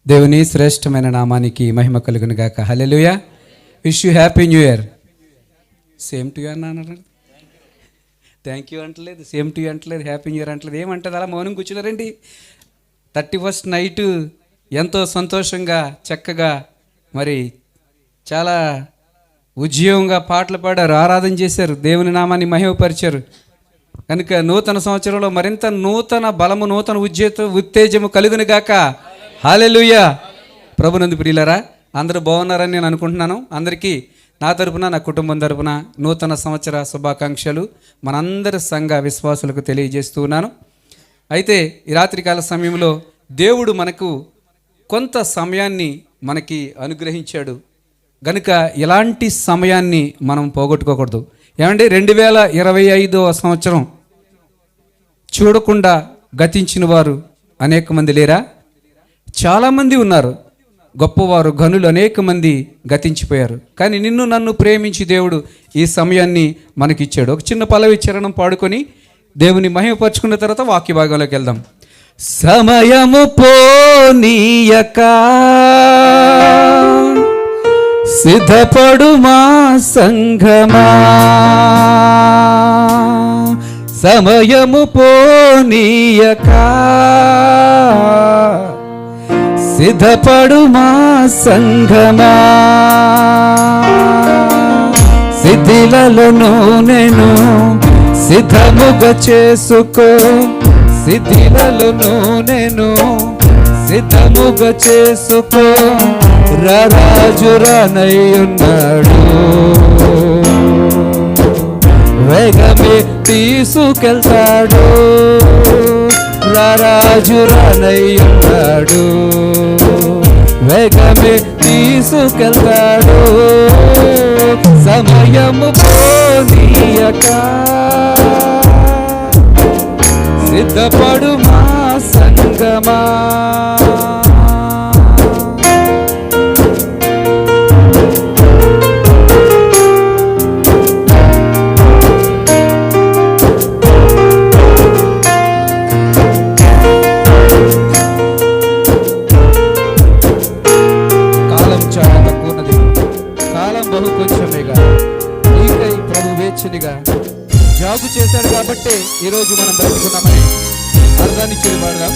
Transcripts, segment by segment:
దేవుని శ్రేష్టమైన నామానికి మహిమ కలుగును గాక. హల్లెలూయా. Wish you happy new year. Same to you అన్నాను. థ్యాంక్ యూ అంటలేదు, సేమ్ టు యూ అంటలేదు, హ్యాపీ న్యూ ఇయర్ అంటలేదు. ఏమంటది? అలా మౌనం కూర్చున్నారండి. 31st నైట్ ఎంతో సంతోషంగా చక్కగా మరి చాలా ఉద్యోగంగా పాటలు పాడారు, ఆరాధన చేశారు, దేవుని నామాన్ని మహిమపరిచారు. కనుక నూతన సంవత్సరంలో మరింత నూతన బలము, నూతన ఉత్తేజము కలుగును గాక. హల్లెలూయా. ప్రభునందు ప్రియులారా, అందరూ బాగున్నారని నేను అనుకుంటున్నాను. అందరికీ నా తరపున, నా కుటుంబం తరపున నూతన సంవత్సర శుభాకాంక్షలు మనందరి సంఘ విశ్వాసులకు తెలియజేస్తూ ఉన్నాను. అయితే ఈ రాత్రికాల సమయంలో దేవుడు మనకు కొంత సమయాన్ని మనకి అనుగ్రహించాడు గనుక ఇలాంటి సమయాన్ని మనం పోగొట్టుకోకూడదు. ఏమంటే 2025వ సంవత్సరం చూడకుండా గతించిన వారు అనేక మంది లేరా? చాలామంది ఉన్నారు. గొప్పవారు, ఘనులు అనేక మంది గతించిపోయారు. కానీ నిన్ను నన్ను ప్రేమించి దేవుడు ఈ సమయాన్ని మనకిచ్చాడు. ఒక చిన్న పల్లవి చరణం పాడుకొని దేవుని మహిమపరుచుకున్న తర్వాత వాక్య భాగంలోకి వెళ్దాం. సమయము పోనీయక సిద్ధపడు మా సంఘమా, సమయము పోనీయక సిద్ధపడు మా సంఘమా, సిద్ధిలను నేను సిద్ధముగా చేసుకో, సిద్ధిలను నేను సిద్ధముగా చేసుకో, రాజు రానయ్యున్నాడు, వేగమే తీసుకెళ్తాడు, రాజు రానయ్యున్నాడు, వేగమే తీసుకెళ్తాడు, సమయము పోనీయక సిద్ధపడు మా సంగమా. జాగు చేశాడు కాబట్టి ఈరోజు మనం బ్రతుకున్నామని అర్థాన్ని చేయబడదాం.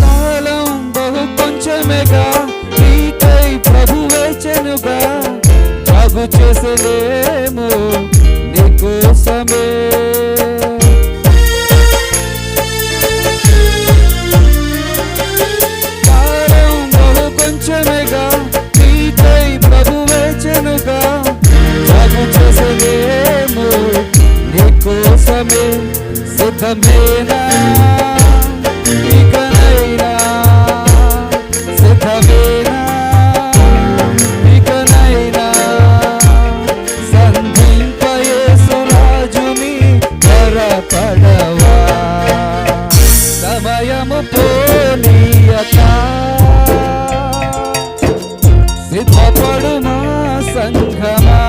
కాలం బహు కొంచెమేగా, నీకై ప్రభు వేచెనుగా, జాగు చేసేలేము నీకోసమే, కాలం బహు కొంచెమేగా, నీకై ప్రభు వేచెనుగా, జాగు చేసేలేము నీకోసమే, సిద్ధమేనా ఇకనైనా, సిద్ధమేనా ఇకనైనా, సంధింపయేసురాజుని త్వరపడవా, సమయము పోనీయక సిద్ధపడు మా సంఘమా,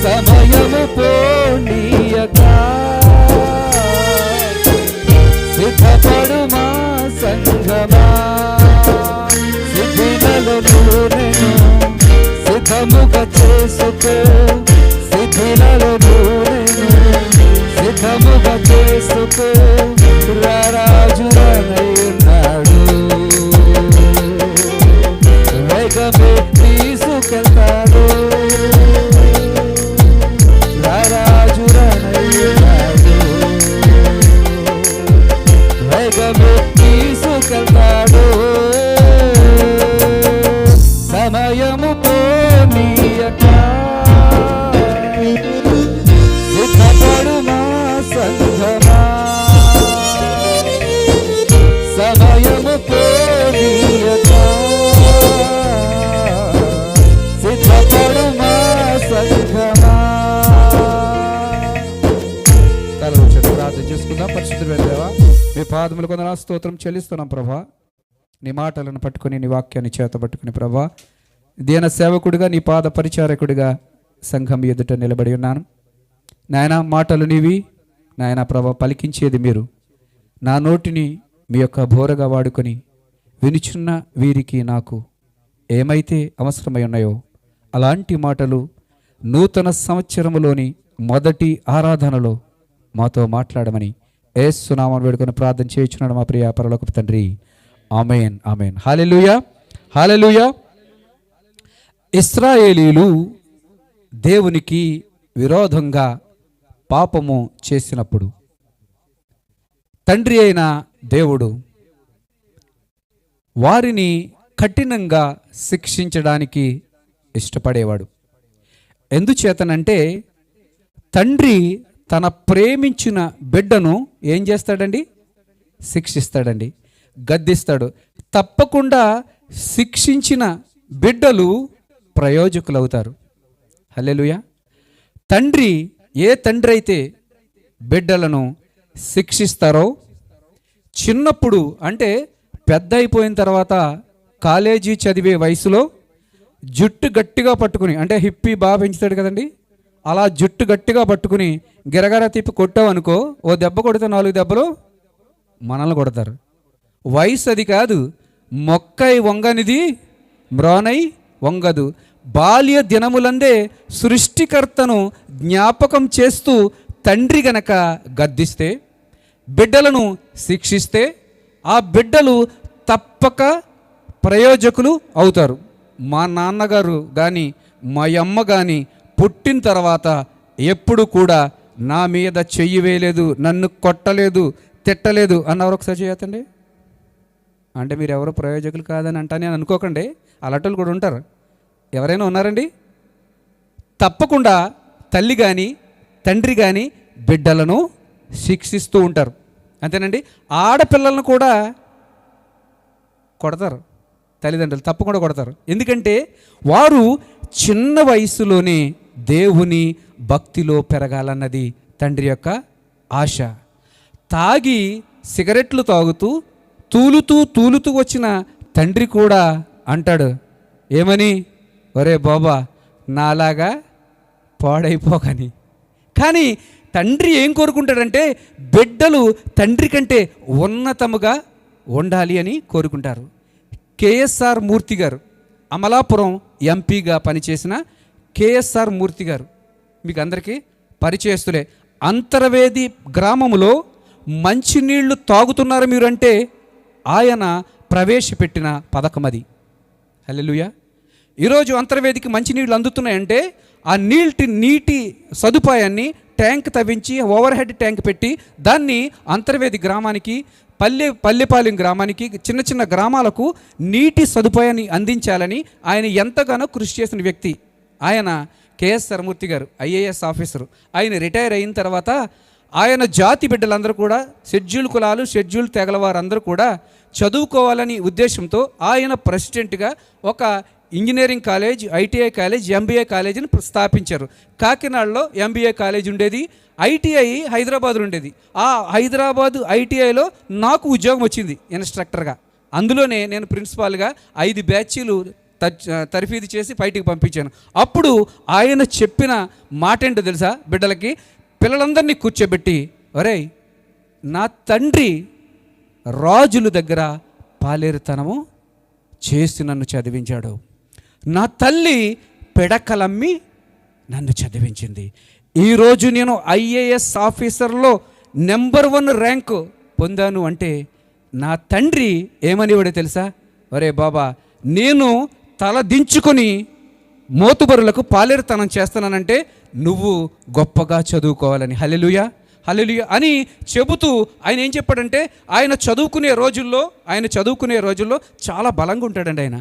సమయము పోనీయక సిద్ధపడు మా సంఘమా, సిద్ధిలను నేను సిద్ధముగా చేసుకో, సిద్ధిలను నేను సిద్ధముగా చేసుకో, రాజు రానయ్యున్నాడు, వేగమే తీసుకెళ్తాడు, రాజు రానయ్యున్నాడు, వేగమే తీసుకెళ్తాడు, సమయము పోనీయక సిద్ధపడు మా సంఘమా, సమయము పోనీయక సిద్ధపడు మా సంఘమా. ప్రార్థన చేసుకుందాం. పరిశుద్ధుడైన దేవా, మీ పాదములు కొందరు స్తోత్రం చెల్లిస్తున్నాం ప్రభా. నీ మాటలను పట్టుకుని, నీ వాక్యాన్ని చేతపట్టుకుని ప్రభా, దీన సేవకుడిగా, నీ పాద పరిచారకుడిగా సంఘం ఎదుట నిలబడి ఉన్నాను నాయన. మాటలు నీవి నాయన ప్రభా, పలికించేది మీరు. నా నోటిని మీ యొక్క బోరగా వాడుకొని వినుచున్న వీరికి నాకు ఏమైతే అవసరమై ఉన్నాయో అలాంటి మాటలు నూతన సంవత్సరములోని మొదటి ఆరాధనలో మాతో మాట్లాడమని యేసు నామమున వేడుకొని ప్రార్థన చేయుచున్నాను మా ప్రియ పరలోకపు తండ్రి. ఆమేన్, ఆమేన్. హల్లెలూయా, హల్లెలూయా. ఇశ్రాయేలీలు దేవునికి విరోధంగా పాపము చేసినప్పుడు తండ్రి అయిన దేవుడు వారిని కఠినంగా శిక్షించడానికి ఇష్టపడేవాడు. ఎందుచేతనంటే తండ్రి తన ప్రేమించిన బిడ్డను ఏం చేస్తాడండి? శిక్షిస్తాడండి, గద్దిస్తాడు. తప్పకుండా శిక్షించిన బిడ్డలు ప్రయోజకులవుతారు. హల్లెలూయా. తండ్రి, ఏ తండ్రి అయితే బిడ్డలను శిక్షిస్తారో, చిన్నప్పుడు అంటే పెద్ద అయిపోయిన తర్వాత కాలేజీ చదివే వయసులో జుట్టు గట్టిగా పట్టుకుని, అంటే హిప్పీ బాగా పెంచుతాడు కదండి, అలా జుట్టు గట్టిగా పట్టుకుని గిరగర తిప్పి కొట్టావనుకో, ఓ దెబ్బ కొడితే 4 దెబ్బలు మనల్ని కొడతారు. వయసు అది కాదు. మొక్కై వంగనిది మ్రోనై వంగదు. బాల్య దినములందే సృష్టికర్తను జ్ఞాపకం చేస్తూ తండ్రి గనక గద్దిస్తే, బిడ్డలను శిక్షిస్తే, ఆ బిడ్డలు తప్పక ప్రయోజకులు అవుతారు. మా నాన్నగారు కానీ మా అమ్మ కానీ పుట్టిన తర్వాత ఎప్పుడు కూడా నా మీద చెయ్యి వేయలేదు, నన్ను కొట్టలేదు, తిట్టలేదు అన్నవారు ఒకసారి చేయతండి. అంటే మీరు ఎవరు ప్రయోజకులు కాదని అంటానే అనుకోకండి, అలాంటి కూడా ఉంటారు. ఎవరైనా ఉన్నారండి? తప్పకుండా తల్లి కానీ తండ్రి కానీ బిడ్డలను శిక్షిస్తూ ఉంటారు. అంతేనండి. ఆడపిల్లలను కూడా కొడతారు తల్లిదండ్రులు, తప్పకుండా కొడతారు. ఎందుకంటే వారు చిన్న వయసులోనే దేవుని భక్తిలో పెరగాలన్నది తండ్రి యొక్క ఆశ. తాగి సిగరెట్లు తాగుతూ తూలుతూ వచ్చిన తండ్రి కూడా అంటాడు ఏమని? ఒరే బాబా, నాలాగా పాడైపోకని. కానీ తండ్రి ఏం కోరుకుంటాడంటే బిడ్డలు తండ్రి కంటే ఉన్నతముగా ఉండాలి అని కోరుకుంటారు. కేఎస్ఆర్ మూర్తి గారు, అమలాపురం ఎంపీగా పనిచేసిన కేఎస్ఆర్ మూర్తి గారు మీకు అందరికీ పరిచయస్తులే. అంతర్వేది గ్రామములో మంచినీళ్లు తాగుతున్నారు మీరు అంటే ఆయన ప్రవేశపెట్టిన పథకం అది. హల్లెలూయా. ఈరోజు అంతర్వేదికి మంచినీళ్ళు అందుతున్నాయంటే ఆ నీటి సదుపాయాన్ని ట్యాంక్ తవ్వించి ఓవర్ హెడ్ ట్యాంక్ పెట్టి దాన్ని అంతర్వేది గ్రామానికి, పల్లెపాలెం గ్రామానికి, చిన్న చిన్న గ్రామాలకు నీటి సదుపాయాన్ని అందించాలని ఆయన ఎంతగానో కృషి చేసిన వ్యక్తి. ఆయన కేఎస్ఆర్ మూర్తి గారు ఐఏఎస్ ఆఫీసరు. ఆయన రిటైర్ అయిన తర్వాత ఆయన జాతి బిడ్డలందరూ కూడా, షెడ్యూల్ కులాలు, షెడ్యూల్ తెగల వారందరూ కూడా చదువుకోవాలని ఉద్దేశంతో ఆయన ప్రెసిడెంట్గా ఒక engineering college, ITI college, MBA కాలేజీని స్థాపించారు. కాకినాడలో ఎంబీఏ కాలేజ్ ఉండేది, ఐటీఐ హైదరాబాద్లో ఉండేది. ఆ హైదరాబాదు ఐటీఐలో నాకు ఉద్యోగం వచ్చింది ఇన్స్ట్రక్టర్గా. అందులోనే నేను ప్రిన్సిపాల్గా 5 బ్యాచీలు తర్ఫీదు చేసి బయటికి పంపించాను. అప్పుడు ఆయన చెప్పిన మాట ఏంటో తెలుసా? బిడ్డలకి, పిల్లలందరినీ కూర్చోబెట్టి, ఒరేయ్, నా తండ్రి రాజుల దగ్గర పాలేరుతనము చేసి నన్ను చదివించాడు, నా తల్లి పిడకలమ్మి నన్ను చదివించింది. ఈరోజు నేను ఐఏఎస్ ఆఫీసర్లో నెంబర్ 1 ర్యాంకు పొందాను అంటే నా తండ్రి ఏమనివాడో తెలుసా? ఒరే బాబా, నేను తల దించుకొని మోతుబరులకు పాలేరుతనం చేస్తున్నానంటే నువ్వు గొప్పగా చదువుకోవాలని. హల్లెలూయా, హల్లెలూయా అని చెబుతూ ఆయన ఏం చెప్పాడంటే, ఆయన చదువుకునే రోజుల్లో చాలా బలంగా ఉంటాడండి. ఆయన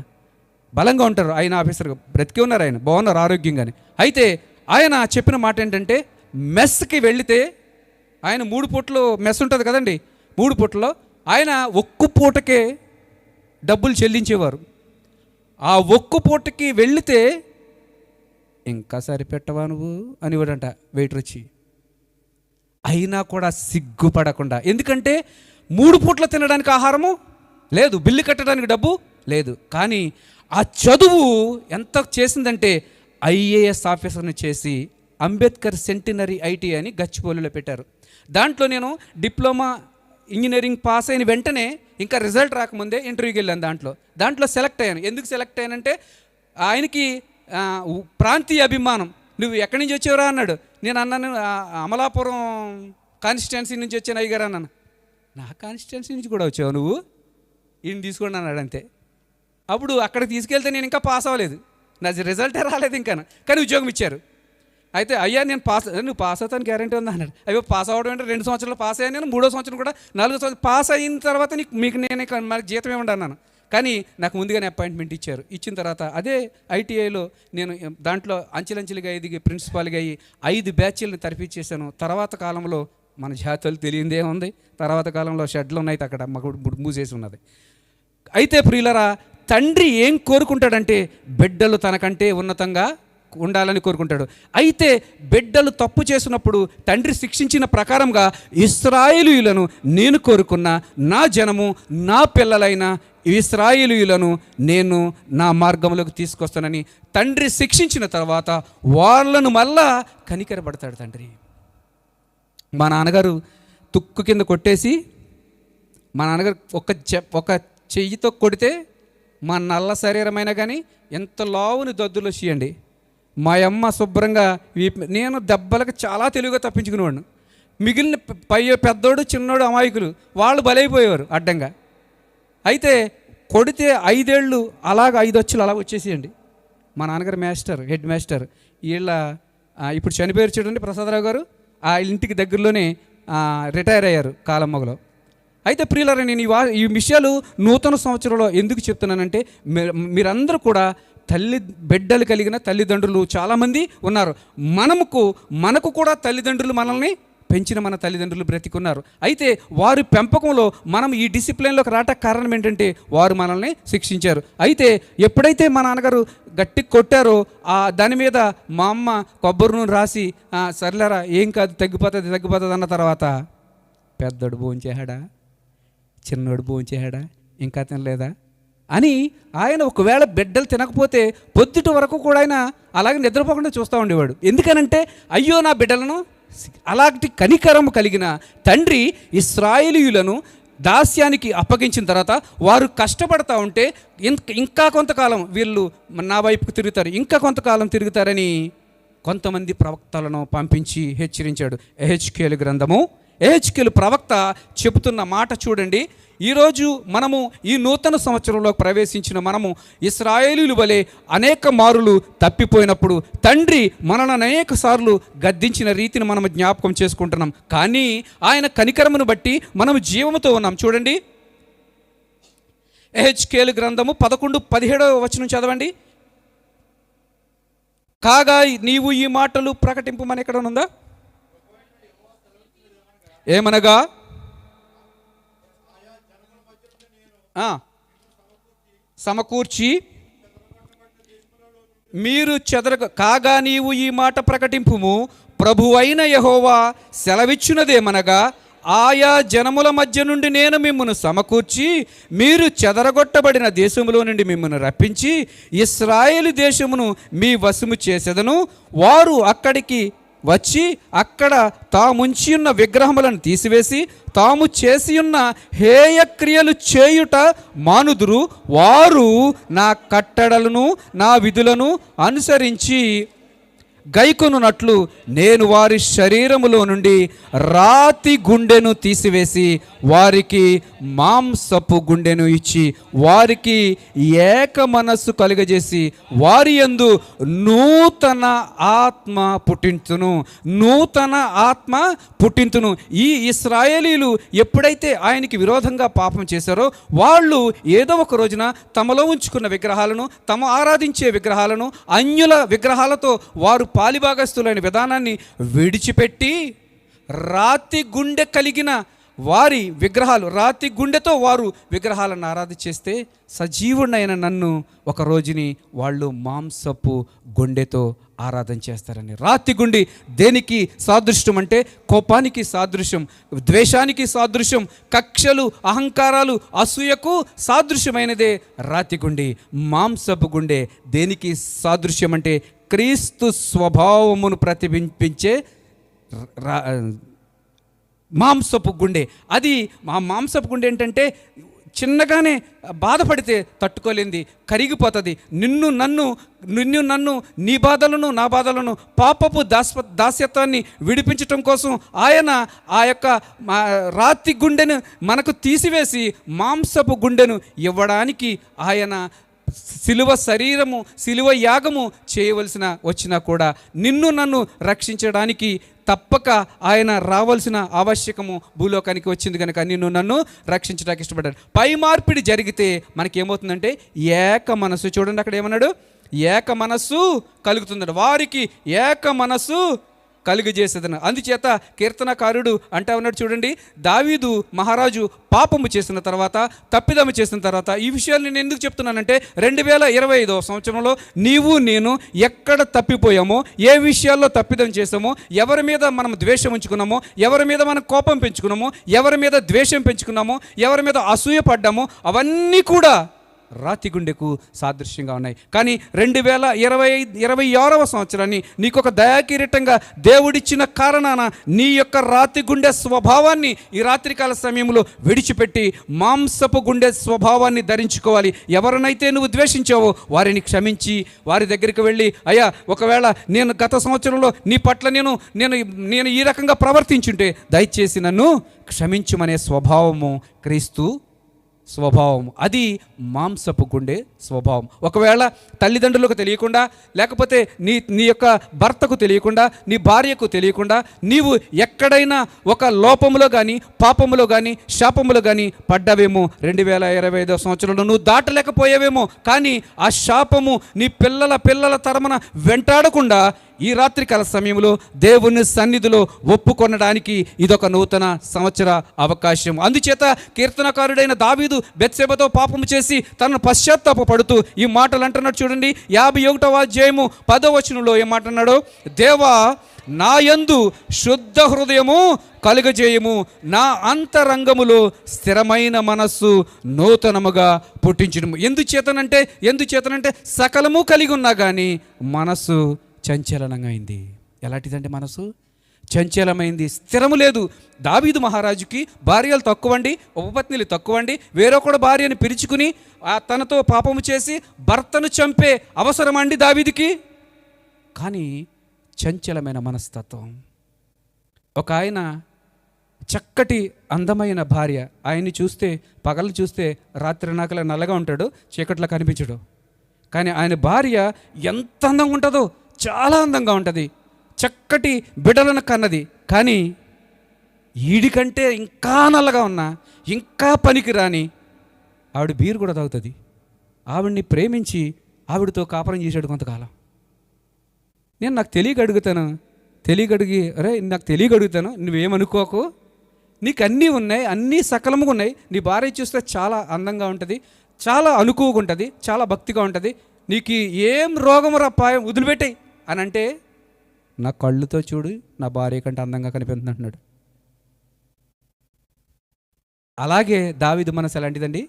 బలంగా ఉంటారు. ఆయన ఆఫీసర్గా బ్రతికి ఉన్నారు, ఆయన బాగున్నారు ఆరోగ్యంగానే. అయితే ఆయన చెప్పిన మాట ఏంటంటే, మెస్కి వెళితే ఆయన 3 పూటలు మెస్ ఉంటుంది కదండి, 3 పూటలో ఆయన ఒక్క పూటకే డబ్బులు చెల్లించేవారు. ఆ ఒక్క పూటకి వెళితే ఇంకా సరిపెట్టవా నువ్వు అనివాడంట వెయిటర్ వచ్చి. అయినా కూడా సిగ్గుపడకుండా, ఎందుకంటే 3 పూట్ల తినడానికి ఆహారము లేదు, బిల్లు కట్టడానికి డబ్బు లేదు. కానీ ఆ చదువు ఎంత చేసిందంటే ఐఏఎస్ ఆఫీసర్ని చేసి అంబేద్కర్ సెంటినరీ ఐటీ అని గచ్చిబౌలిలో పెట్టారు. దాంట్లో నేను డిప్లొమా ఇంజనీరింగ్ పాస్ అయిన వెంటనే ఇంకా రిజల్ట్ రాకముందే ఇంటర్వ్యూకి వెళ్ళాను. దాంట్లో సెలెక్ట్ అయ్యాను. ఎందుకు సెలెక్ట్ అయ్యానంటే ఆయనకి ప్రాంతీయ అభిమానం. నువ్వు ఎక్కడి నుంచి వచ్చావురా అన్నాడు. నేను అన్నాను అమలాపురం కాన్స్టిట్యున్సీ నుంచి వచ్చాను అయ్యగారు అన్నాను. నా కాన్స్టిట్యున్సీ నుంచి కూడా వచ్చావు నువ్వు, ఈయన తీసుకోండి అన్నాడు అంతే. అప్పుడు అక్కడికి తీసుకెళ్తే నేను ఇంకా పాస్ అవ్వలేదు, నా రిజల్టే రాలేదు ఇంకా, కానీ ఉద్యోగం ఇచ్చారు. అయితే అయ్యా నేను నువ్వు పాస్ అవుతాను గ్యారెంటీ ఉందా అన్నాడు. అయ్యో పాస్ అవ్వడం అంటే 2 సంవత్సరాలు పాస్ అయ్యాను, నేను 3వ సంవత్సరం కూడా 4వ సంవత్సరం పాస్ అయిన తర్వాత మీకు నేను మనకి జీతం ఏమండి అన్నాను. కానీ నాకు ముందుగానే అపాయింట్మెంట్ ఇచ్చారు. ఇచ్చిన తర్వాత అదే ఐటీఐలో నేను దాంట్లో అంచెలంచెలుగా ఎదిగి ప్రిన్సిపాల్గా అయ్యి 5 బ్యాచ్లను తరపించేశాను. తర్వాత కాలంలో మన జాతీయులు తెలియందే ఉంది, తర్వాత కాలంలో షెడ్లు ఉన్నాయి అక్కడ మాకు మూసేసి ఉన్నది. అయితే ప్రియులరా, తండ్రి ఏం కోరుకుంటాడంటే బిడ్డలు తనకంటే ఉన్నతంగా ఉండాలని కోరుకుంటాడు. అయితే బిడ్డలు తప్పు చేసినప్పుడు తండ్రి శిక్షించిన ప్రకారంగా ఇశ్రాయేలీయులను నేను కోరుకున్న నా జనము, నా పిల్లలైన ఇశ్రాయేలీయులను నేను నా మార్గంలోకి తీసుకొస్తానని తండ్రి శిక్షించిన తర్వాత వాళ్ళను మళ్ళా కనికరపడతాడు తండ్రి. మా నాన్నగారు తుక్కు కింద కొట్టేసి, మా నాన్నగారు ఒక చెయ్యితో కొడితే మా నల్ల శరీరమైనా కానీ ఎంత లావుని దద్దులు వచ్చేయండి. మా అమ్మ శుభ్రంగా నేను దెబ్బలకు చాలా తెలివిగా తప్పించుకునేవాడిని. మిగిలిన పెద్దోడు చిన్నోడు అమాయకులు వాళ్ళు బలైపోయేవారు అడ్డంగా. అయితే కొడితే 5 ఏళ్ళు అలాగ 5 వచ్చులు అలా వచ్చేసేయండి. మా నాన్నగారు మాస్టర్, హెడ్ మాస్టర్. వీళ్ళ ఇప్పుడు చనిపోయారు చూడండి ప్రసాదరావు గారు, ఆ ఇంటికి దగ్గరలోనే రిటైర్ అయ్యారు కాలమ్మగలో. అయితే ప్రియులారా, నేను ఈ విషయాలు నూతన సంవత్సరంలో ఎందుకు చెప్తున్నానంటే మీరందరూ కూడా బిడ్డలు కలిగిన తల్లిదండ్రులు చాలామంది ఉన్నారు. మనకు కూడా తల్లిదండ్రులు మనల్ని పెంచిన మన తల్లిదండ్రులు బ్రతికున్నారు. అయితే వారి పెంపకంలో మనం ఈ డిసిప్లిన్లోకి రావడానికి కారణం ఏంటంటే వారు మనల్ని శిక్షించారు. అయితే ఎప్పుడైతే మా నాన్నగారు గట్టి కొట్టారో దాని మీద మా అమ్మ కొబ్బరి నూనె రాసి సర్లేరా ఏం కాదు తగ్గిపోతుంది అన్న తర్వాత పెద్దోడు భోంచేశాడా, చిన్నోడు భోంచేశాడా, ఇంకా తినలేదా అని ఆయన ఒకవేళ బిడ్డలు తినకపోతే పొద్దుటి వరకు కూడా ఆయన అలాగే నిద్రపోకుండా చూస్తూ ఉండేవాడు. ఎందుకనంటే అయ్యో నా బిడ్డలను, అలాంటి కనికరము కలిగిన తండ్రి ఇశ్రాయేలీయులను దాస్యానికి అప్పగించిన తర్వాత వారు కష్టపడతా ఉంటే ఇంకా కొంతకాలం వీళ్ళు నా వైపుకు తిరుగుతారు, ఇంకా కొంతకాలం తిరుగుతారని కొంతమంది ప్రవక్తలను పంపించి హెచ్చరించాడు. ఎహెచ్కేలు గ్రంథము, ఎహెచ్కేలు ప్రవక్త చెబుతున్న మాట చూడండి. ఈరోజు మనము ఈ నూతన సంవత్సరంలో ప్రవేశించిన మనము ఇశ్రాయేలీయుల వలె అనేక మారులు తప్పిపోయినప్పుడు తండ్రి మనల్ని అనేక సార్లు గద్దించిన రీతిని మనం జ్ఞాపకం చేసుకుంటున్నాం. కానీ ఆయన కనికరమును బట్టి మనము జీవముతో ఉన్నాం. చూడండి ఎహెచ్కేలు గ్రంథము 11:17 వచనం చదవండి. కాగా నీవు ఈ మాటలు ప్రకటింపమని ఎక్కడ ఉందా? ఏమనగా సమకూర్చి మీరు కాగా నీవు ఈ మాట ప్రకటింపుము, ప్రభువైన యెహోవా సెలవిచ్చున్నదేమనగా ఆయా జనముల మధ్య నుండి నేను మిమ్మును సమకూర్చి మీరు చెదరగొట్టబడిన దేశములో నుండి మిమ్మును రప్పించి ఇశ్రాయేలు దేశమును మీ వశము చేసేదను. వారు అక్కడికి వచ్చి అక్కడ తాముంచి ఉన్న విగ్రహములను తీసివేసి తాము చేసి ఉన్న హేయక్రియలు చేయుట మానుదురు. వారు నా కట్టడలను నా విధులను అనుసరించి గైకొనున్నట్లు నేను వారి శరీరములో నుండి రాతి గుండెను తీసివేసి వారికి మాంసపు గుండెను ఇచ్చి వారికి ఏక మనస్సు కలుగజేసి వారి యందు నూతన ఆత్మ పుట్టించును. ఈ ఇశ్రాయేలీలు ఎప్పుడైతే ఆయనకి విరోధంగా పాపం చేశారో వాళ్ళు ఏదో ఒక రోజున తమలో ఉంచుకున్న విగ్రహాలను, తమ ఆరాధించే విగ్రహాలను, అన్యుల విగ్రహాలతో వారు పాలిభాగస్తులైన విధానాన్ని విడిచిపెట్టి రాతి గుండె కలిగిన వారి విగ్రహాలు, రాతి గుండెతో వారు విగ్రహాలను ఆరాధించేస్తే సజీవుడైన నన్ను ఒక రోజుని వాళ్ళు మాంసపు గుండెతో ఆరాధన చేస్తారని. రాతి గుండె దేనికి సాదృశ్యం అంటే కోపానికి సాదృశ్యం, ద్వేషానికి సాదృశ్యం, కక్షలు, అహంకారాలు, అసూయకు సాదృశ్యమైనదే రాతి గుండె. మాంసపు గుండె దేనికి సాదృశ్యం అంటే క్రీస్తు స్వభావమును ప్రతిబింబించే మాంసపు గుండె. అది మాంసపు గుండె ఏంటంటే చిన్నగానే బాధపడితే తట్టుకోలేంది, కరిగిపోతుంది. నిన్ను నన్ను నీ బాధలను నా బాధలను పాపపు దాస్యత్వాన్ని విడిపించటం కోసం ఆయన ఆ యొక్క రాతి గుండెను మనకు తీసివేసి మాంసపు గుండెను ఇవ్వడానికి ఆయన సిలువ శరీరము, సిలువ యాగము చేయవలసిన వచ్చినా కూడా నిన్ను నన్ను రక్షించడానికి తప్పక ఆయన రావాల్సిన ఆవశ్యకము భూలోకానికి వచ్చింది కనుక నిన్ను నన్ను రక్షించడానికి ఇష్టపడ్డాడు. పై మార్పిడి జరిగితే మనకేమవుతుందంటే ఏక మనస్సు. చూడండి అక్కడ ఏమన్నాడు, ఏక మనస్సు కలుగుతుందట, వారికి ఏక మనస్సు కలుగజేసేదన. అందుచేత కీర్తనకారుడు అంటా ఉన్నాడు చూడండి, దావీదు మహారాజు పాపము చేసిన తర్వాత, తప్పిదము చేసిన తర్వాత, ఈ విషయాలు నేను ఎందుకు చెప్తున్నానంటే 2025 సంవత్సరంలో నీవు నేను ఎక్కడ తప్పిపోయామో, ఏ విషయాల్లో తప్పిదం చేసామో, ఎవరి మీద మనం ద్వేషం ఉంచుకున్నామో, ఎవరి మీద మనం కోపం పెంచుకున్నామో, ఎవరి మీద ద్వేషం పెంచుకున్నామో, ఎవరి మీద అసూయ పడ్డామో అవన్నీ కూడా రాతి గుండెకు సాదృశ్యంగా ఉన్నాయి. కానీ 2026 సంవత్సరాన్ని నీకు ఒక దయాకిరీటంగా దేవుడిచ్చిన కారణాన నీ యొక్క రాతి గుండె స్వభావాన్ని ఈ రాత్రికాల సమయంలో విడిచిపెట్టి మాంసపు గుండె స్వభావాన్ని ధరించుకోవాలి. ఎవరినైతే నువ్వు ద్వేషించావో వారిని క్షమించి వారి దగ్గరికి వెళ్ళి, అయ్యా ఒకవేళ నేను గత సంవత్సరంలో నీ పట్ల నేను ఈ రకంగా ప్రవర్తించుంటే దయచేసి నన్ను క్షమించుమనే స్వభావము క్రీస్తు స్వభావం. అది మాంసపు గుండె స్వభావం. ఒకవేళ తల్లిదండ్రులకు తెలియకుండా, లేకపోతే నీ యొక్క భర్తకు తెలియకుండా, నీ భార్యకు తెలియకుండా నీవు ఎక్కడైనా ఒక లోపములో కానీ, పాపములో కానీ, శాపములో కానీ పడ్డావేమో, 2025 సంవత్సరంలో నువ్వు దాటలేకపోయావేమో. కానీ ఆ శాపము నీ పిల్లల తరమున వెంటాడకుండా ఈ రాత్రికాల సమయంలో దేవుని సన్నిధిలో ఒప్పుకొనడానికి ఇదొక నూతన సంవత్సర అవకాశం. అందుచేత కీర్తనకారుడైన దావీదు బెత్షెబతో పాపము చేసి తనను పశ్చాత్తాపపడుతూ ఈ మాటలు అంటున్నాడు చూడండి. 51వ అధ్యాయము 10వ వచనంలో ఏం మాట్లాడినాడో, దేవా నా యందు శుద్ధ హృదయము కలుగజేయము, నా అంతరంగములో స్థిరమైన మనస్సు నూతనముగా పుట్టించును. ఎందుచేతనంటే సకలము కలిగి ఉన్నా కానీ మనస్సు చంచలనంగా అయింది. ఎలాంటిదంటే మనసు చంచలమైంది, స్థిరము లేదు. దావీదు మహారాజుకి భార్యలు తక్కువండి, ఉపపత్నులు తక్కువండి, వేరొకడు భార్యను పిలుచుకుని తనతో పాపము చేసి భర్తను చంపే అవసరమండి దావీదుకి. కానీ చంచలమైన మనస్తత్వం. ఒక ఆయన చక్కటి అందమైన భార్య, ఆయన్ని చూస్తే పగలు చూస్తే రాత్రి నాకలా నల్లగా ఉంటాడు, చీకట్లో కనిపించడు. కానీ ఆయన భార్య ఎంత అందంగా ఉంటుందో, చాలా అందంగా ఉంటుంది, చక్కటి బిడ్డలను కన్నది. కానీ ఈడికంటే ఇంకా నల్లగా ఉన్నా, ఇంకా పనికి రాని ఆవిడ బీరు కూడా తాగుతుంది. ఆవిడ్ని ప్రేమించి ఆవిడతో కాపురం చేశాడు కొంతకాలం. నాకు తెలియగడిగి అరే నాకు తెలియగడుగుతాను, నువ్వేమనుకోకు, నీకు అన్నీ ఉన్నాయి, అన్నీ సకలముగా ఉన్నాయి. నీ భార్య చూస్తే చాలా అందంగా ఉంటుంది, చాలా అనుకువగా ఉంటుంది, చాలా భక్తిగా ఉంటుంది, నీకు ఏం రోగం రప్పాయం వదిలిపెట్టాయి అని అంటే, నా కళ్ళుతో చూడు నా భార్య కంటే అందంగా కనిపిస్తుంది అంటున్నాడు. అలాగే దావీదు మనసు ఎలాంటిదండి,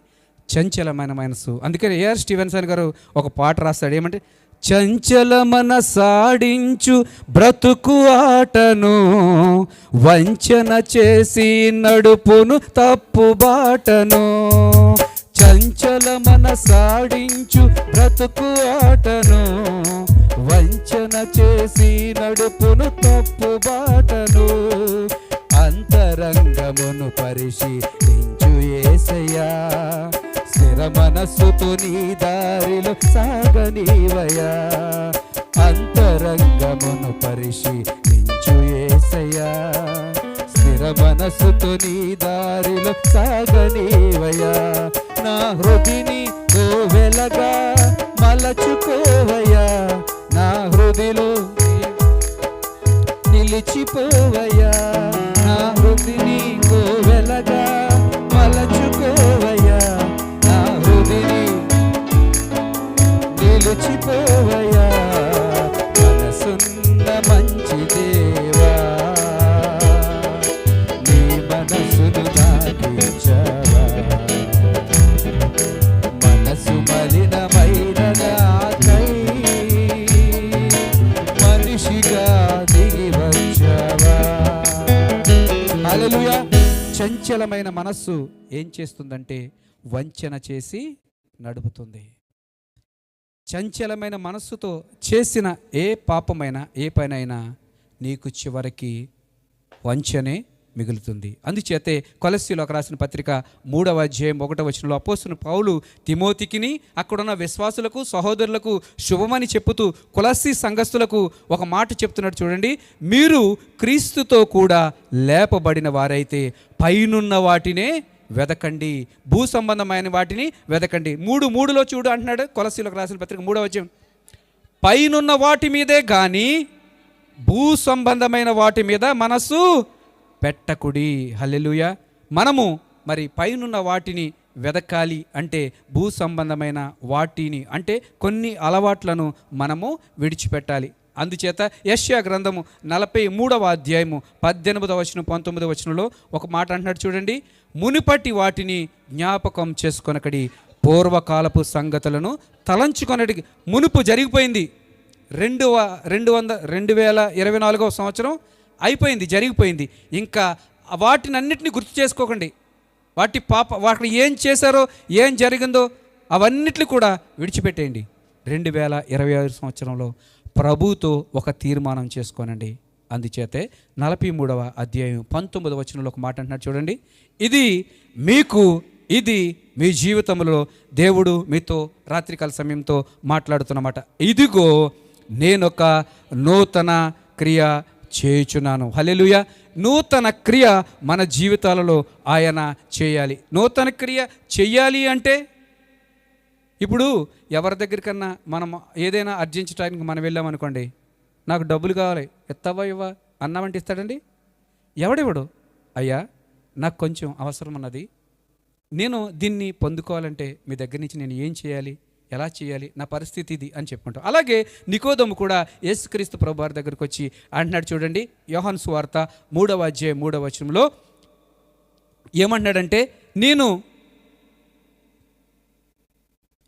చంచలమైన మనసు. అందుకని ఏఆర్ స్టీవెన్సన్ గారు ఒక పాట రాస్తాడు, ఏమంటే, చంచల మనసాడించు బ్రతుకు ఆటను వంచన చేసి నడుపును తప్పు బాటను. చంచల మనసాడించు బ్రతుకు ఆటను వంచన చేసి నడుపును తప్పు బాటను. అంతరంగమును పరిశీలించు యేసయ్యా, స్థిర మనస్సుతో నీ దారిలో సాగనీవయ్యా. అంతరంగమును పరిశీలించు యేసయ్యా, స్థిర మనస్సుతో నీ దారిలో సాగనీవయ్యా. నా హృదిని వెలగా మలచుకోవయ్యా, నా హృదిలో నిలిచిపోవయ్యా. నా హృదిని వెలగా దీవెనగా మలచుకోవయ్యా, నా హృదిని నిలిచిపోవయ్యా, మనసున్న మంచి దేవా, నీ మనసును నాకించవా, మనసు మలినమైన నాకై మనిషిగా దిగి వచ్చావా. హల్లెలూయా. చంచలమైన మనస్సు ఏం చేస్తుందంటే వంచన చేసి నడుపుతుంది. చంచలమైన మనస్సుతో చేసిన ఏ పాపమైనా ఏ పనైనా నీకు చివరికి వంచనే మిగులుతుంది. అందుచేతే కొలస్సీలోకి రాసిన పత్రిక 3వ అధ్యాయం 1వ వచనంలో అపోస్తలుడు పౌలు తిమోతికిని అక్కడున్న విశ్వాసులకు సహోదరులకు శుభమని చెప్పుతూ కొలస్సీ సంఘస్థులకు ఒక మాట చెప్తున్నాడు చూడండి. మీరు క్రీస్తుతో కూడా లేపబడిన వారైతే పైనున్న వాటినే వెదకండి, భూ సంబంధమైన వాటిని వెదకండి. 3:3లో చూడు అంటున్నాడు కొలస్సీలోకి రాసిన పత్రిక 3వ అధ్యాయం. పైనున్న వాటి మీదే కానీ భూ సంబంధమైన వాటి మీద మనసు పెట్టకుడి. హల్లెలూయా. మనము మరి పైనున్న వాటిని వెదకాలి అంటే భూ సంబంధమైన వాటిని అంటే కొన్ని అలవాట్లను మనము విడిచిపెట్టాలి. అందుచేత యెషయా గ్రంథము 43వ అధ్యాయము 18వ వచనం 19వ వచనంలో ఒక మాట అంటున్నాడు చూడండి. మునుపటి వాటిని జ్ఞాపకం చేసుకొనకడి, పూర్వకాలపు సంగతులను తలంచుకొనడి. మునుపు జరిగిపోయింది. 2024వ సంవత్సరం అయిపోయింది, జరిగిపోయింది. ఇంకా వాటిని అన్నిటిని గుర్తు చేసుకోకండి. వాటిని ఏం చేశారో ఏం జరిగిందో అవన్నిటిని కూడా విడిచిపెట్టేయండి. 2026 సంవత్సరంలో ప్రభుతో ఒక తీర్మానం చేసుకోనండి. అందుచేతే 43వ అధ్యాయం 19వ వచనంలో ఒక మాట అంటున్నాడు చూడండి. ఇది మీ జీవితంలో దేవుడు మీతో రాత్రికాల సమయంతో మాట్లాడుతున్నమాట. ఇదిగో నేనొక నూతన క్రియ చేయుచున్నాను. హల్లెలూయా. నూతన క్రియ మన జీవితాలలో ఆయన చేయాలి. నూతన క్రియ చెయ్యాలి అంటే ఇప్పుడు ఎవరి దగ్గరికన్నా మనం ఏదైనా అర్జించడానికి మనం వెళ్ళామనుకోండి, నాకు డబ్బులు కావాలి, ఎత్తవా ఇవ్వా అన్నామంటే ఇస్తాడండి? ఎవడెవడు? అయ్యా నాకు కొంచెం అవసరం ఉన్నది, నేను దీన్ని పొందుకోవాలంటే మీ దగ్గర నుంచి నేను ఏం చేయాలి, ఎలా చేయాలి, నా పరిస్థితి ఇది అని చెప్పుకుంటాం. అలాగే నికోదము కూడా యేసుక్రీస్తు ప్రభువారి దగ్గరికి వచ్చి అంటున్నాడు చూడండి. యోహాను సువార్త 3వ అధ్యాయం 3వ వచనంలో ఏమంటున్నాడంటే, నేను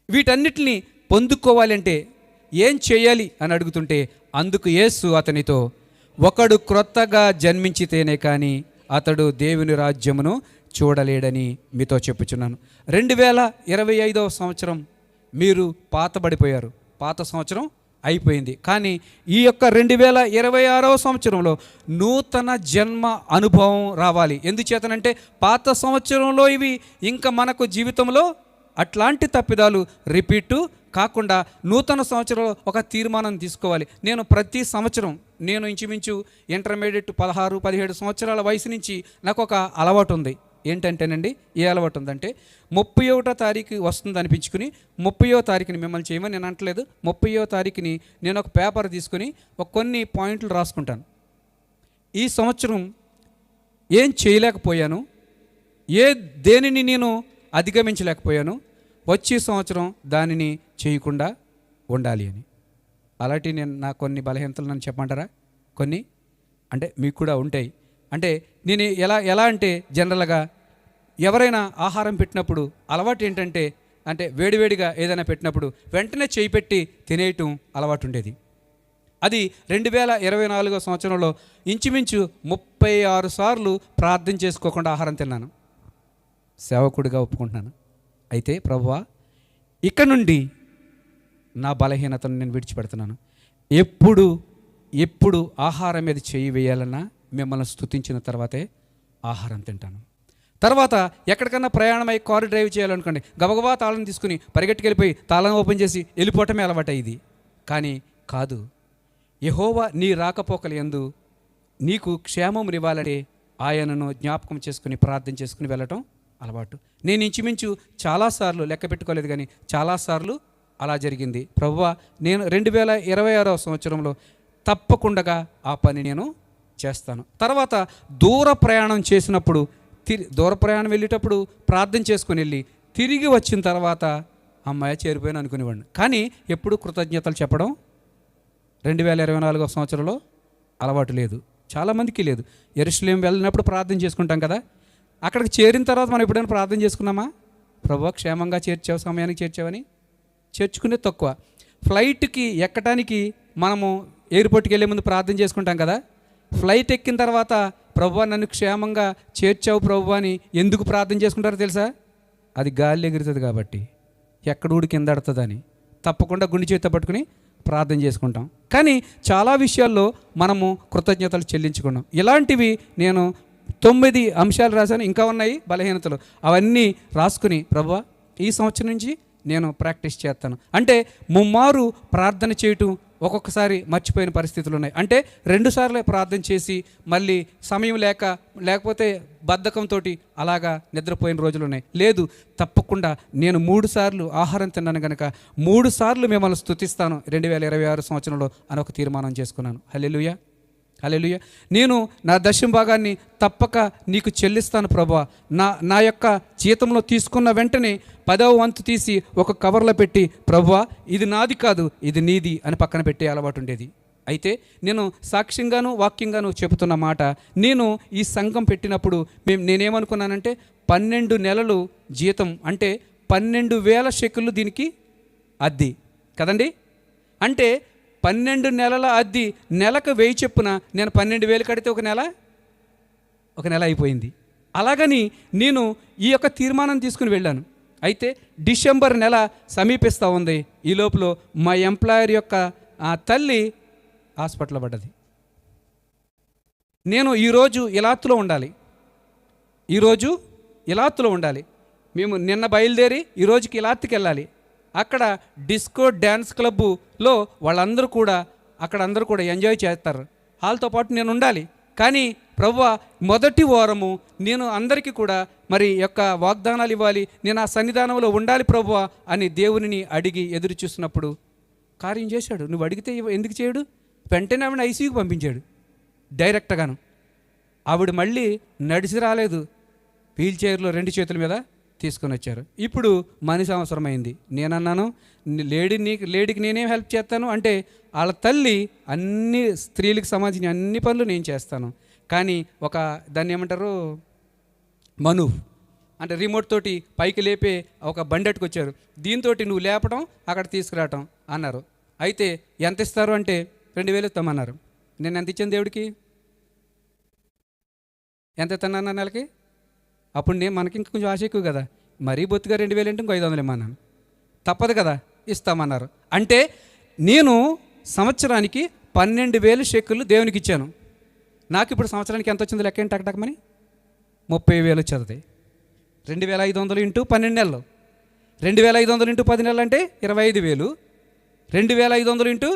వీటన్నిటిని పొందుకోవాలి అంటే ఏం చేయాలి అని అడుగుతుంటే అందుకు యేసు అతనితో, ఒకడు క్రొత్తగా జన్మించితేనే కానీ అతడు దేవుని రాజ్యమును చూడలేడని మీతో చెప్పుచున్నాను. 2025వ సంవత్సరం మీరు పాతబడిపోయారు, పాత సంవత్సరం అయిపోయింది. కానీ ఈ యొక్క 2026వ సంవత్సరంలో నూతన జన్మ అనుభవం రావాలి. ఎందుచేతనంటే పాత సంవత్సరంలో ఇవి ఇంకా మనకు జీవితంలో అట్లాంటి తప్పిదాలు రిపీటు కాకుండా నూతన సంవత్సరంలో ఒక తీర్మానం తీసుకోవాలి. నేను ప్రతి సంవత్సరం నేను ఇంచుమించు ఇంటర్మీడియట్ 16-17 సంవత్సరాల వయసు నుంచి నాకు ఒక అలవాటు ఉంది. ఏంటంటేనండి, ఏ అలవాటు ఉందంటే 31వ తారీఖు వస్తుంది అనిపించుకుని 30వ తారీఖుని మిమ్మల్ని చేయమని నేను అంటలేదు, 30వ తారీఖుని నేను ఒక పేపర్ తీసుకుని కొన్ని పాయింట్లు రాసుకుంటాను. ఈ సంవత్సరం ఏం చేయలేకపోయాను, దేనిని నేను అధిగమించలేకపోయాను, వచ్చే సంవత్సరం దానిని చేయకుండా ఉండాలి అని. అలాంటి నా కొన్ని బలహీనతలు నన్ను చెప్పమంటారా? కొన్ని అంటే మీకు కూడా ఉంటాయి. అంటే నేను ఎలా అంటే జనరల్గా ఎవరైనా ఆహారం పెట్టినప్పుడు అలవాటు ఏంటంటే, అంటే వేడివేడిగా ఏదైనా పెట్టినప్పుడు వెంటనే చేయి పెట్టి తినేయటం అలవాటు ఉండేది. అది 2024వ సంవత్సరంలో ఇంచుమించు 36 సార్లు ప్రార్థన చేసుకోకుండా ఆహారం తిన్నాను. సేవకుడిగా ఒప్పుకుంటున్నాను. అయితే ప్రభువా, ఇక్కడ నుండి నా బలహీనతను నేను విడిచిపెడుతున్నాను. ఎప్పుడు ఆహారం మీద చేయి వేయాలన్నా మిమ్మల్ని స్తుతించిన తర్వాతే ఆహారం తింటాను. తర్వాత ఎక్కడికన్నా ప్రయాణమై కారు డ్రైవ్ చేయాలనుకోండి, గబగబా తాళం తీసుకుని పరిగెట్టుకెళ్ళిపోయి తాళం ఓపెన్ చేసి వెళ్ళిపోవటమే అలవాటు ఇది. కానీ కాదు, యెహోవా నీ రాకపోకలు యందు నీకు క్షేమమునివ్వాలంటే ఆయనను జ్ఞాపకం చేసుకుని ప్రార్థన చేసుకుని వెళ్ళటం అలవాటు. నేను ఇంచుమించు చాలాసార్లు లెక్క పెట్టుకోలేదు, కానీ చాలాసార్లు అలా జరిగింది. ప్రభువా, నేను 2026వ సంవత్సరంలో తప్పకుండా ఆ పని నేను చేస్తాను. తర్వాత దూర ప్రయాణం చేసినప్పుడు దూర ప్రయాణం వెళ్ళేటప్పుడు ప్రార్థన చేసుకుని వెళ్ళి తిరిగి వచ్చిన తర్వాత అమ్మాయి చేరిపోయాను అనుకునేవాడిని. కానీ ఎప్పుడు కృతజ్ఞతలు చెప్పడం 2024 సంవత్సరంలో అలవాటు లేదు, చాలామందికి లేదు. యెరూషలేం వెళ్ళినప్పుడు ప్రార్థన చేసుకుంటాం కదా, అక్కడికి చేరిన తర్వాత మనం ఎప్పుడైనా ప్రార్థన చేసుకున్నామా? ప్రభువా క్షేమంగా చేర్చావు, సమయానికి చేర్చావని. చేర్చుకునే తక్కువ. ఫ్లైట్కి ఎక్కడానికి మనము ఎయిర్పోర్ట్కి వెళ్ళే ముందు ప్రార్థన చేసుకుంటాం కదా, ఫ్లైట్ ఎక్కిన తర్వాత ప్రభువా నన్ను క్షేమంగా చేర్చావు ప్రభువా అని ఎందుకు ప్రార్థన చేసుకుంటారో తెలుసా? అది గాలి ఎగురుతుంది కాబట్టి, ఎక్కడ ఊడి కింద పడుతుందని తప్పకుండా గుండె చేతితో పట్టుకుని ప్రార్థన చేసుకుంటాం. కానీ చాలా విషయాల్లో మనము కృతజ్ఞతలు చెల్లించుకున్నాం. ఇలాంటివి నేను 9 అంశాలు రాశాను, ఇంకా ఉన్నాయి బలహీనతలు. అవన్నీ రాసుకుని ప్రభువా ఈ సంవత్సరం నుంచి నేను ప్రాక్టీస్ చేస్తాను. అంటే ముమ్మారు ప్రార్థన చేయటం ఒక్కొక్కసారి మర్చిపోయిన పరిస్థితులు ఉన్నాయి. అంటే 2 సార్లే ప్రార్థన చేసి మళ్ళీ సమయం లేకపోతే బద్ధకంతో అలాగా నిద్రపోయిన రోజులు ఉన్నాయి. లేదు, తప్పకుండా నేను 3 సార్లు ఆహారం తిన్నాను కనుక 3 సార్లు మిమ్మల్ని స్తుతిస్తాను 2026 సంవత్సరంలో అని ఒక తీర్మానం చేసుకున్నాను. హల్లెలూయా, హల్లెలూయా. నేను నా దశమ భాగాన్ని తప్పక నీకు చెల్లిస్తాను ప్రభువా. నా యొక్క జీతంలో తీసుకున్న వెంటనే 10వ వంతు తీసి ఒక కవర్లో పెట్టి ప్రభువా ఇది నాది కాదు ఇది నీది అని పక్కన పెట్టే అలవాటు ఉండేది. అయితే నేను సాక్ష్యంగాను వాక్యంగాను చెబుతున్న మాట, నేను ఈ సంఘం పెట్టినప్పుడు నేనేమనుకున్నానంటే 12 నెలలు జీతం అంటే 12,000 షెకెళ్ళు దీనికి అద్దె కదండి. అంటే 12 నెలల అద్దె, నెలకు 1000 చొప్పున నేను 12,000 కడితే ఒక నెల అయిపోయింది. అలాగని నేను ఈ యొక్క తీర్మానం తీసుకుని వెళ్ళాను. అయితే డిసెంబర్ నెల సమీపిస్తూ ఉంది. ఈ లోపల మా ఎంప్లాయర్ యొక్క తల్లి హాస్పిటల్లో పడ్డది. నేను ఈరోజు ఇలాత్తులో ఉండాలి. మేము నిన్న బయలుదేరి ఈరోజుకి ఇలాత్తుకి వెళ్ళాలి. అక్కడ డిస్కో డ్యాన్స్ క్లబ్లో వాళ్ళందరూ కూడా అందరూ కూడా ఎంజాయ్ చేస్తారు. వాళ్ళతో పాటు నేను ఉండాలి. కానీ ప్రభువా మొదటి వారము నేను అందరికీ కూడా మరి యొక్క వాగ్దానాలు ఇవ్వాలి, నేను ఆ సన్నిధానంలో ఉండాలి ప్రభువా అని దేవునిని అడిగి ఎదురు చూస్తున్నప్పుడు కార్యం చేశాడు. నువ్వు అడిగితే ఎందుకు చేయడు? వెంటనే ఆవిడ ఐసీయూకి పంపించాడు డైరెక్ట్గాను. ఆవిడ మళ్ళీ నడిచి రాలేదు, వీల్ చైర్లో 2 చేతుల మీద తీసుకొని వచ్చారు. ఇప్పుడు మనిషి అవసరమైంది. నేనన్నాను లేడీకి నేనేం హెల్ప్ చేస్తాను అంటే వాళ్ళ తల్లి అన్ని స్త్రీలకు సంబంధించిన అన్ని పనులు నేను చేస్తాను. కానీ దాన్ని ఏమంటారు మను అంటే రిమోట్ తోటి పైకి లేపే ఒక బండెట్టుకు వచ్చారు. దీంతో నువ్వు లేపడం అక్కడ తీసుకురావటం అన్నారు. అయితే ఎంత ఇస్తారు అంటే 2,000 ఇస్తామన్నారు. నేను ఎంత ఇచ్చాను దేవుడికి? ఎంత ఇస్తాను నెలకి? అప్పుడు మనకి ఇంక కొంచెం ఆశ ఎక్కువ కదా, మరీ బొత్తుగా 2,000 అంటే ఇంకో 500 ఇమ్మన్నాను. తప్పదు కదా, ఇస్తామన్నారు. అంటే నేను సంవత్సరానికి 12,000 షెకెళ్ళు దేవునికి ఇచ్చాను. నాకు ఇప్పుడు సంవత్సరానికి ఎంత వచ్చింది లెక్క ఏంటి టకటకమని? 30,000 వచ్చేది. 2,500 ఇంటూ 12 నెలలు, 2,500 ఇంటూ 10 నెలలు అంటే 25,000, 2,500 ఇంటూ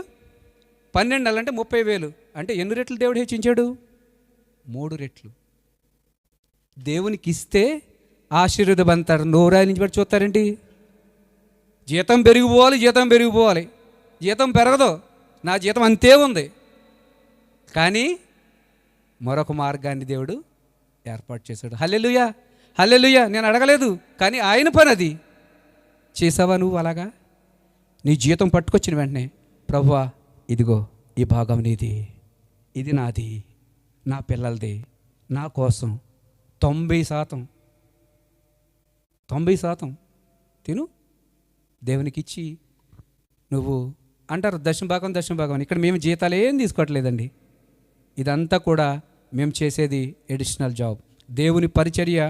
12 నెలలు అంటే 30,000. అంటే ఎన్ని రెట్లు దేవుడు హెచ్చించాడు? 3 రెట్లు. దేవునికి ఇస్తే ఆశీర్వదపడతారు. నోరాయి నుంచి బట్టి చూస్తారేంటి? జీతం పెరిగిపోవాలి, జీతం పెరగదు. నా జీతం అంతే ఉంది. కానీ మరొక మార్గాన్ని దేవుడు ఏర్పాటు చేశాడు. హల్లెలూయా, హల్లెలూయా. నేను అడగలేదు, కానీ ఆయన పని అది. చేసావా నువ్వు అలాగా? నీ జీతం పట్టుకొచ్చిన వెంటనే ప్రభువా ఇదిగో ఈ భాగం నీది, ఇది నాది, నా పిల్లలది, నా కోసం 90% తిను దేవునికి ఇచ్చి నువ్వు అంటారు దశమ భాగం. ఇక్కడ మేము జీతాలు ఏం తీసుకోవట్లేదండి. ఇదంతా కూడా మేము చేసేది ఎడిషనల్ జాబ్. దేవుని పరిచర్య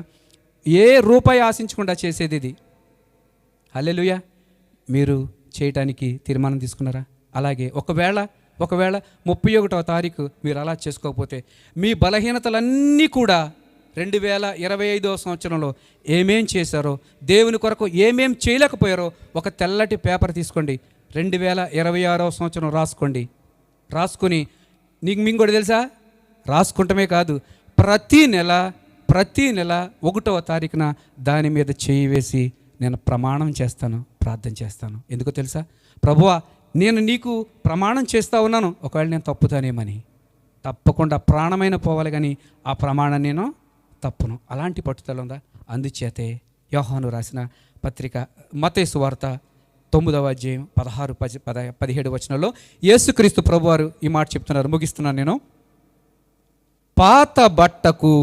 ఏ రూపాయి ఆశించకుండా చేసేది ఇది. హల్లెలూయా. మీరు చేయటానికి తీర్మానం తీసుకున్నారా? అలాగే ఒకవేళ 31వ తారీఖు మీరు అలా చేసుకోకపోతే మీ బలహీనతలన్నీ కూడా 2025వ సంవత్సరంలో ఏమేం చేశారో, దేవుని కొరకు ఏమేం చేయలేకపోయారో ఒక తెల్లటి పేపర్ తీసుకోండి. 2026వ సంవత్సరం రాసుకొని మీకు కూడా తెలుసా, రాసుకుంటమే కాదు ప్రతి నెల 1వ తారీఖున దాని మీద చేయి వేసి నేను ప్రమాణం చేస్తాను, ప్రార్థన చేస్తాను. ఎందుకో తెలుసా? ప్రభువా నేను నీకు ప్రమాణం చేస్తూ ఉన్నాను, ఒకవేళ నేను తప్పుతానేమని. తప్పకుండా ప్రాణమైన పోవాలి, కానీ ఆ ప్రమాణం నేను తప్పును. అలాంటి పట్టుదల ఉందా? అందుచేతే యోహాను రాసిన పత్రిక మత్తయి సువార్త 9వ అధ్యాయం 16-17 వచనంలో యేసుక్రీస్తు ప్రభువారు ఈ మాట చెప్తున్నారు. ముగిస్తున్నాను నేను. పాత బట్టకు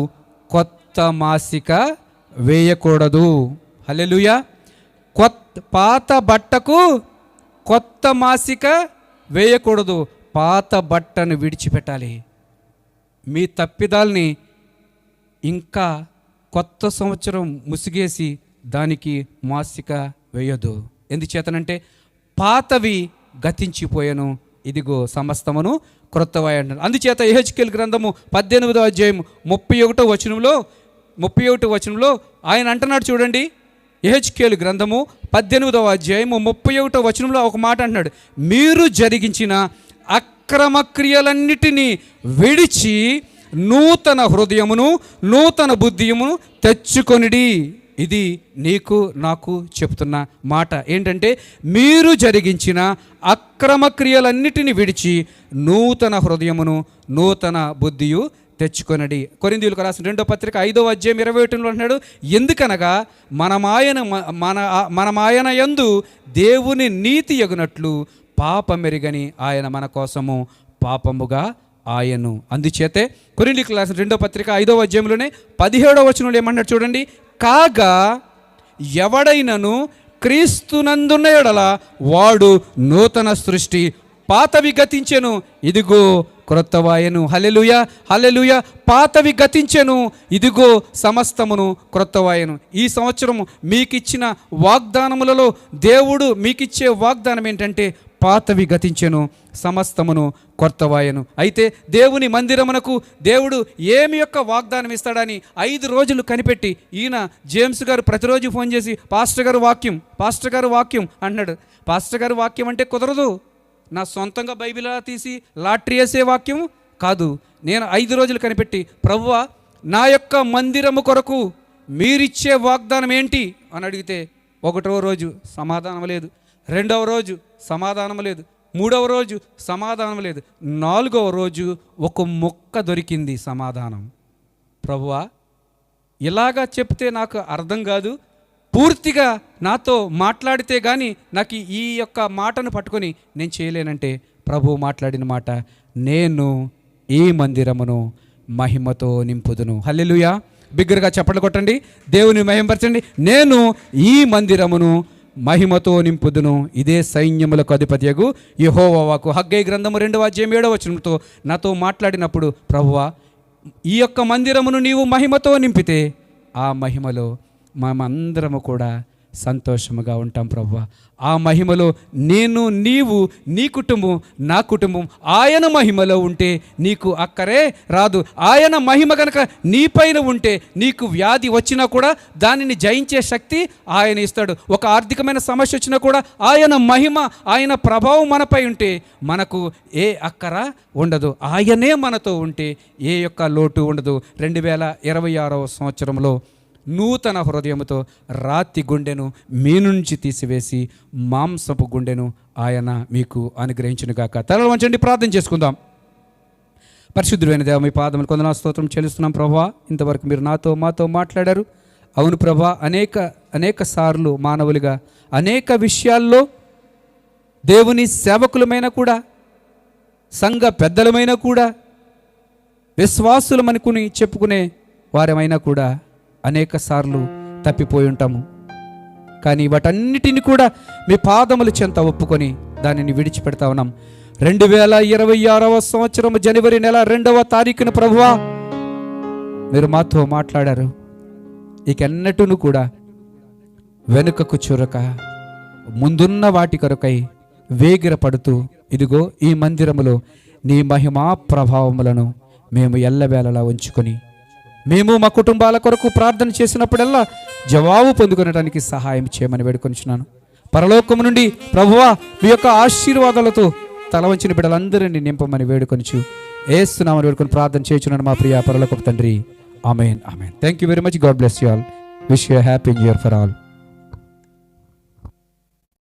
కొత్త మాసిక వేయకూడదు. హల్లెలూయా. పాత బట్టకు కొత్త మాసిక వేయకూడదు. పాత బట్టను విడిచిపెట్టాలి. మీ తప్పిదాల్ని ఇంకా కొత్త సంవత్సరం ముసిగేసి దానికి మాసిక వేయొద్దు. ఎందుచేతనంటే పాతవి గతించిపోయాను, ఇదిగో సమస్తమును క్రొత్తవాయి అంటారు. అందుచేత యెహెజ్కేలు గ్రంథము 18వ అధ్యాయం 31 వచనంలో ఆయన అంటున్నాడు చూడండి. యెహెజ్కేలు గ్రంథము 18వ అధ్యాయము 31వ వచనంలో ఒక మాట అంటున్నాడు, మీరు జరిగించిన అక్రమ క్రియలన్నిటినీ విడిచి నూతన హృదయమును నూతన బుద్ధియమును తెచ్చుకొనిడి. ఇది నీకు నాకు చెప్తున్న మాట ఏంటంటే, మీరు జరిగించిన అక్రమ క్రియలన్నిటిని విడిచి నూతన హృదయమును నూతన బుద్ధియు తెచ్చుకొనడి. కొరింథీయులకు రాసిన 2వ పత్రిక 5వ అధ్యాయం 21లో అంటున్నాడు, ఎందుకనగా మనమాయన యందు దేవుని నీతి యగునట్లు పాపమెరుగని ఆయన మన కోసము పాపముగా ఆయను. అందుచేతే కొరింథీయులకు రాసిన 2వ పత్రిక 5వ అధ్యాయంలోనే 17వ వచనంలో ఏమన్నాడు చూడండి, కాగా ఎవడైనను క్రీస్తునందున్న యెడల వాడు నూతన సృష్టి, పాతవి గతించెను, ఇదిగో క్రొత్తవాయను. హల్లెలూయా, హల్లెలూయా. పాతవి గతించెను, ఇదిగో సమస్తమును క్రొత్తవాయను. ఈ సంవత్సరం మీకిచ్చిన వాగ్దానములలో దేవుడు మీకిచ్చే వాగ్దానం ఏంటంటే, పాతవి గతించెను, సమస్తమును కొత్తవాయను. అయితే దేవుని మందిరమునకు దేవుడు ఏమి యొక్క వాగ్దానం ఇస్తాడని 5 రోజులు కనిపెట్టి ఈయన జేమ్స్ గారు ప్రతిరోజు ఫోన్ చేసి పాస్టర్ గారు వాక్యం అన్నాడు. పాస్టర్ గారు వాక్యం అంటే కుదరదు. నా సొంతంగా బైబిల్ తీసి లాటరీ వేసే వాక్యం కాదు. నేను 5 రోజులు కనిపెట్టి, ప్రభువా నా యొక్క మందిరము కొరకు మీరిచ్చే వాగ్దానం ఏంటి అని అడిగితే 1వ రోజు సమాధానం లేదు, 2వ రోజు సమాధానం లేదు, 3వ రోజు సమాధానం లేదు, 4వ రోజు ఒక మొక్క దొరికింది సమాధానం. ప్రభువా ఇలాగా చెప్తే నాకు అర్థం కాదు, పూర్తిగా నాతో మాట్లాడితే కానీ నాకు ఈ యొక్క మాటను పట్టుకొని నేను చేయలేనంటే ప్రభువు మాట్లాడిన మాట, నేను ఈ మందిరమును మహిమతో నింపుదును. హల్లెలూయా. బిగ్గరగా చప్పట్లు కొట్టండి, దేవుని మహిమపరచండి. నేను ఈ మందిరమును మహిమతో నింపుదును, ఇదే సైన్యములకు అధిపతియగు యెహోవా వాక్కు. హగ్గై గ్రంథము 2వ అధ్యాయం 7వ వచనంతో నాతో మాట్లాడినప్పుడు, ప్రభువా ఈ యొక్క మందిరమును నీవు మహిమతో నింపితే ఆ మహిమలో మేమందరము కూడా సంతోషముగా ఉంటాం ప్రభువా. ఆ మహిమలో నేను, నీవు, నీ కుటుంబం, నా కుటుంబం ఆయన మహిమలో ఉంటే నీకు అక్కరే రాదు. ఆయన మహిమ కనుక నీపైన ఉంటే నీకు వ్యాధి వచ్చినా కూడా దానిని జయించే శక్తి ఆయన ఇస్తాడు. ఒక ఆర్థికమైన సమస్య వచ్చినా కూడా ఆయన మహిమ, ఆయన ప్రభావం మనపై ఉంటే మనకు ఏ అక్కర ఉండదు. ఆయనే మనతో ఉంటే ఏ యొక్క లోటు ఉండదు. 2026వ సంవత్సరంలో నూతన హృదయముతో రాతి గుండెను మీ నుంచి తీసివేసి మాంసపు గుండెను ఆయన మీకు అనుగ్రహించునుగాక. తలలు వంచండి, ప్రార్థన చేసుకుందాం. పరిశుద్ధుడైన దేవ, మీ పాదములు కొందనాలు స్తోత్రం చెల్లిస్తున్నాం ప్రభువా. ఇంతవరకు మీరు మాతో మాట్లాడారు. అవును ప్రభువా, అనేక సార్లు మానవులుగా అనేక విషయాల్లో దేవుని సేవకులమైన కూడా, సంఘ పెద్దలమైన కూడా, విశ్వాసులమనుకుని చెప్పుకునే వారమైనా కూడా అనేక సార్లు తప్పిపోయి ఉంటాము. కానీ వాటన్నిటిని కూడా మీ పాదముల చెంత ఒప్పుకొని దానిని విడిచిపెడతా ఉన్నాం. 2026వ సంవత్సరం జనవరి నెల 2వ తారీఖున ప్రభువా మీరు మాతో మాట్లాడారు. ఇకెన్నటూను కూడా వెనుకకు చూరక ముందున్న వాటి కొరకై వేగిరపడుతూ, ఇదిగో ఈ మందిరములో నీ మహిమా ప్రభావములను మేము ఎల్లవేళలా ఉంచుకొని మేము మా కుటుంబాల కొరకు ప్రార్థన చేసినప్పుడల్లా జవాబు పొందుకొనడానికి సహాయం చేయమని వేడుకొనిచున్నాను. పరలోకము నుండి ప్రభువా మీ యొక్క ఆశీర్వాదాలతో తల వంచిన బిడ్డలందరినీ నింపమని వేడుకొనిచు యేసు నామమున వేడుకొని ప్రార్థన చేయుచున్నాను మా ప్రియ పరలోకపు తండ్రి. ఆమేన్, ఆమేన్. Thank you very much. God bless you all. Wish you a happy new year for all.